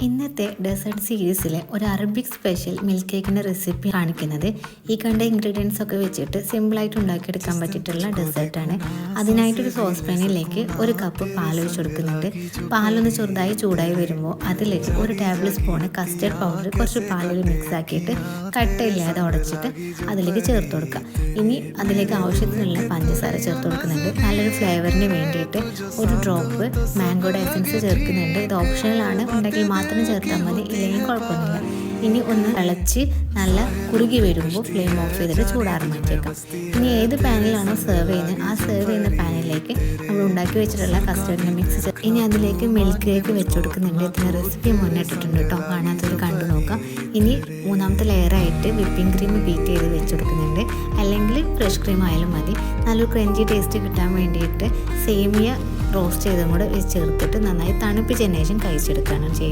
ഇന്നത്തെ ഡെസേർട്ട് സീരീസിലെ ഒരു അറബിക് സ്പെഷ്യൽ മിൽക്ക് കേക്കിൻ്റെ റെസിപ്പി കാണിക്കുന്നത് ഈ കണ്ട ഇൻഗ്രീഡിയൻസ് ഒക്കെ വെച്ചിട്ട് സിമ്പിളായിട്ട് ഉണ്ടാക്കിയെടുക്കാൻ പറ്റിയിട്ടുള്ള ഡെസേർട്ടാണ്. അതിനായിട്ടൊരു സോസ് പാനിലേക്ക് 1 കപ്പ് പാൽ ഒഴിച്ച് കൊടുക്കുന്നുണ്ട്. പാലൊന്ന് ചെറുതായി ചൂടായി വരുമ്പോൾ അതിലേക്ക് 1 ടേബിൾ സ്പൂൺ കസ്റ്റർഡ് പൗഡർ കുറച്ച് പാലിൽ മിക്സ് ആക്കിയിട്ട് കട്ടയില്ലാതെ ഉടച്ചിട്ട് അതിലേക്ക് ചേർത്ത് കൊടുക്കുക. ഇനി അതിലേക്ക് ആവശ്യത്തിനുള്ള പഞ്ചസാര ചേർത്ത് കൊടുക്കുന്നുണ്ട്. നല്ലൊരു ഫ്ലേവറിന് വേണ്ടിയിട്ട് 1 ഡ്രോപ്പ് മാംഗോയുടെ എസൻസ് ചേർക്കുന്നുണ്ട്. ഇത് ഓപ്ഷണലാണ്, ഉണ്ടെങ്കിൽ മാത്രം ചേർത്താൽ മതി, ഇല്ലെങ്കിൽ കുഴപ്പമൊന്നുമില്ല. ഇനി ഒന്ന് തിളച്ച് നല്ല കുറുകി വരുമ്പോൾ ഫ്ലെയിം ഓഫ് ചെയ്തിട്ട് ചൂടാറി മാറ്റിയേക്കാം. ഇനി ഏത് പാനിലാണോ സെർവ് ചെയ്യുന്നത് ആ സെർവ് ചെയ്യുന്ന പാനിലേക്ക് നമ്മൾ ഉണ്ടാക്കി വെച്ചിട്ടുള്ള കസ്റ്റർഡിൻ്റെ മിക്സ് ഇനി അതിലേക്ക് മിൽക്ക് കേക്ക് വെച്ച് കൊടുക്കുന്നുണ്ട്. ഇതിന് റെസിപ്പി മുന്നിട്ടിട്ടുണ്ട് കേട്ടോ, കാണാത്തത് കണ്ടു നോക്കാം. ഇനി 3ാമത്തെ ലെയറായിട്ട് വിപ്പിംഗ് ക്രീം ബീറ്റ് ചെയ്ത് വെച്ച് കൊടുക്കുന്നുണ്ട്, അല്ലെങ്കിൽ ഫ്രഷ് ക്രീം ആയാലും മതി. നല്ലൊരു ക്രഞ്ചി ടേസ്റ്റ് കിട്ടാൻ വേണ്ടിയിട്ട് സേമിയ റോസ്റ്റ് ചെയ്തും കൂടെ ചേർത്തിട്ട് നന്നായി തണുപ്പിച്ചതിന് ശേഷം കഴിച്ചെടുക്കുകയാണ് ചെയ്യുന്നത്.